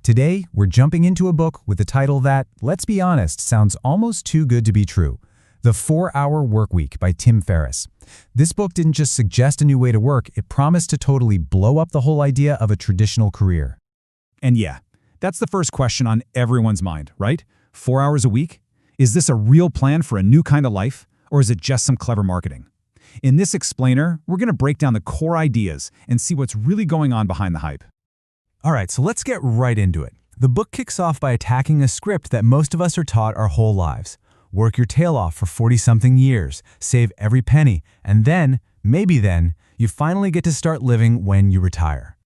Today, we're jumping into a book with a title that, let's be honest, sounds almost too good to be true. The 4-Hour Workweek by Tim Ferriss. This book didn't just suggest a new way to work, it promised to totally blow up the whole idea of a traditional career. And yeah, that's the first question on everyone's mind, right? 4 hours a week? Is this a real plan for a new kind of life, or is it just some clever marketing? In this explainer, we're going to break down the core ideas and see what's really going on behind the hype. All right, so let's get right into it. The book kicks off by attacking a script that most of us are taught our whole lives. Work your tail off for 40-something years, save every penny, and then, maybe then, you finally get to start living when you retire.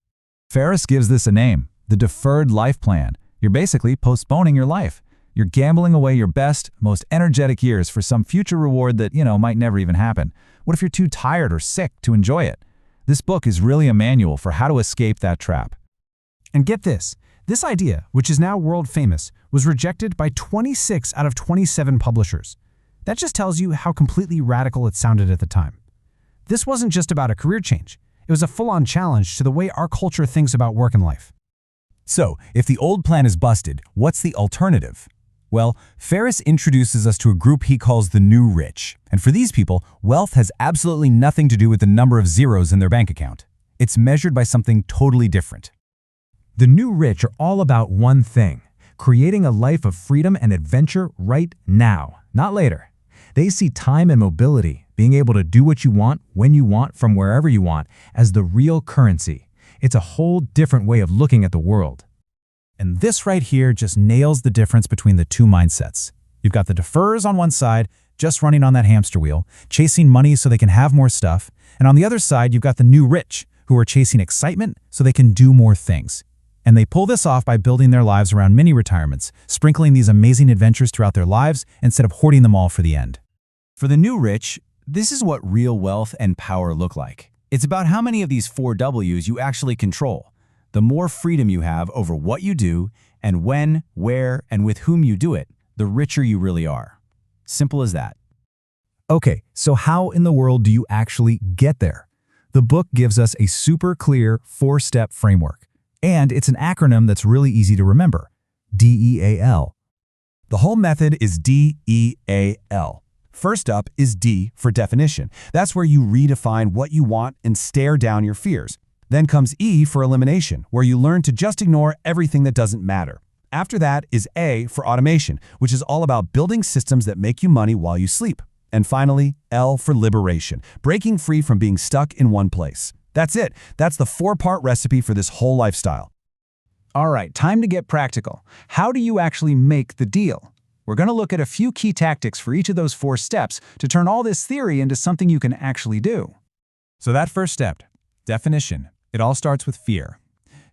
Ferriss gives this a name, the deferred life plan. You're basically postponing your life. You're gambling away your best, most energetic years for some future reward that, might never even happen. What if you're too tired or sick to enjoy it? This book is really a manual for how to escape that trap. And get this idea, which is now world famous, was rejected by 26 out of 27 publishers. That just tells you how completely radical it sounded at the time. This wasn't just about a career change. It was a full-on challenge to the way our culture thinks about work and life. So, if the old plan is busted, what's the alternative? Well, Ferriss introduces us to a group he calls the new rich. And for these people, wealth has absolutely nothing to do with the number of zeros in their bank account. It's measured by something totally different. The new rich are all about one thing: creating a life of freedom and adventure right now, not later. They see time and mobility, being able to do what you want, when you want, from wherever you want, as the real currency. It's a whole different way of looking at the world. And this right here just nails the difference between the two mindsets. You've got the deferrers on one side, just running on that hamster wheel, chasing money so they can have more stuff. And on the other side, you've got the new rich, who are chasing excitement so they can do more things. And they pull this off by building their lives around mini retirements, sprinkling these amazing adventures throughout their lives instead of hoarding them all for the end. For the new rich, this is what real wealth and power look like. It's about how many of these 4 W's you actually control. The more freedom you have over what you do and when, where, and with whom you do it, the richer you really are. Simple as that. Okay, so how in the world do you actually get there? The book gives us a super clear 4-step framework. And it's an acronym that's really easy to remember: DEAL. The whole method is DEAL. First up is D for definition. That's where you redefine what you want and stare down your fears. Then comes E for elimination, where you learn to just ignore everything that doesn't matter. After that is A for automation, which is all about building systems that make you money while you sleep. And finally, L for liberation, breaking free from being stuck in one place. That's it. That's the 4-part recipe for this whole lifestyle. All right, time to get practical. How do you actually make the deal? We're going to look at a few key tactics for each of those 4 steps to turn all this theory into something you can actually do. So that first step, definition. It all starts with fear.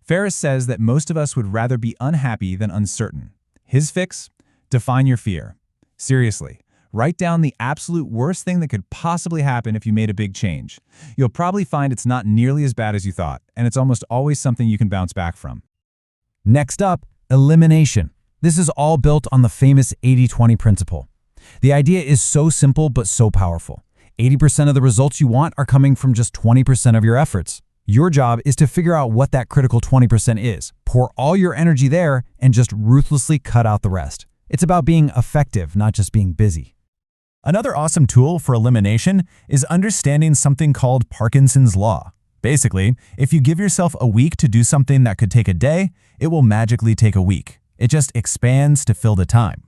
Ferriss says that most of us would rather be unhappy than uncertain. His fix? Define your fear. Seriously, write down the absolute worst thing that could possibly happen if you made a big change. You'll probably find it's not nearly as bad as you thought, and it's almost always something you can bounce back from. Next up, elimination. This is all built on the famous 80-20 principle. The idea is so simple but so powerful. 80% of the results you want are coming from just 20% of your efforts. Your job is to figure out what that critical 20% is, pour all your energy there, and just ruthlessly cut out the rest. It's about being effective, not just being busy. Another awesome tool for elimination is understanding something called Parkinson's Law. Basically, if you give yourself a week to do something that could take a day, it will magically take a week. It just expands to fill the time.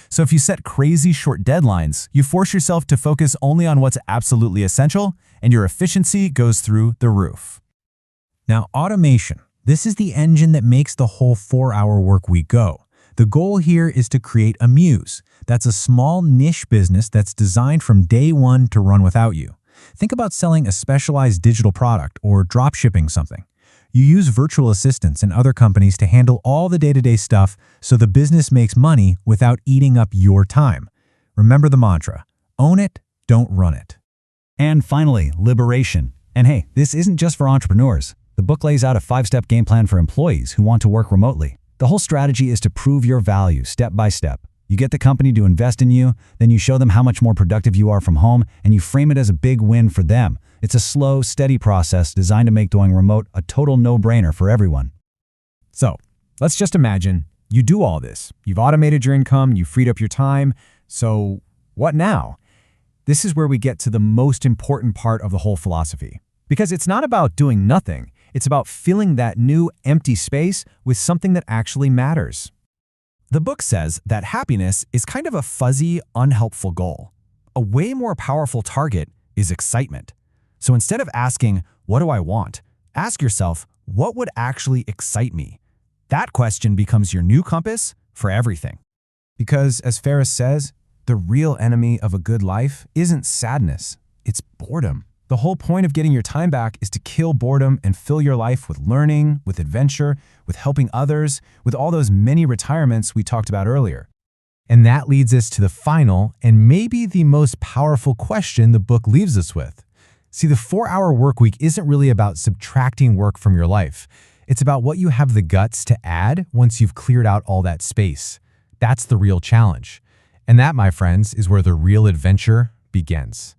So if you set crazy short deadlines, you force yourself to focus only on what's absolutely essential, and your efficiency goes through the roof. Now, automation. This is the engine that makes the whole 4-hour workweek go. The goal here is to create a muse. That's a small niche business that's designed from day one to run without you. Think about selling a specialized digital product or drop shipping something. You use virtual assistants and other companies to handle all the day-to-day stuff so the business makes money without eating up your time. Remember the mantra: own it, don't run it. And finally, liberation. And hey, this isn't just for entrepreneurs. The book lays out a 5-step game plan for employees who want to work remotely. The whole strategy is to prove your value step by step. You get the company to invest in you, then you show them how much more productive you are from home, and you frame it as a big win for them. It's a slow, steady process designed to make going remote a total no-brainer for everyone. So, Let's just imagine you do all this. You've automated your income, you've freed up your time. So what now? This is where we get to the most important part of the whole philosophy. Because it's not about doing nothing. It's about filling that new empty space with something that actually matters. The book says that happiness is kind of a fuzzy, unhelpful goal. A way more powerful target is excitement. So instead of asking, what do I want? Ask yourself, what would actually excite me? That question becomes your new compass for everything. Because, as Ferriss says, the real enemy of a good life isn't sadness, it's boredom. The whole point of getting your time back is to kill boredom and fill your life with learning, with adventure, with helping others, with all those many retirements we talked about earlier. And that leads us to the final and maybe the most powerful question the book leaves us with. See, the 4-hour workweek isn't really about subtracting work from your life. It's about what you have the guts to add once you've cleared out all that space. That's the real challenge. And that, my friends, is where the real adventure begins.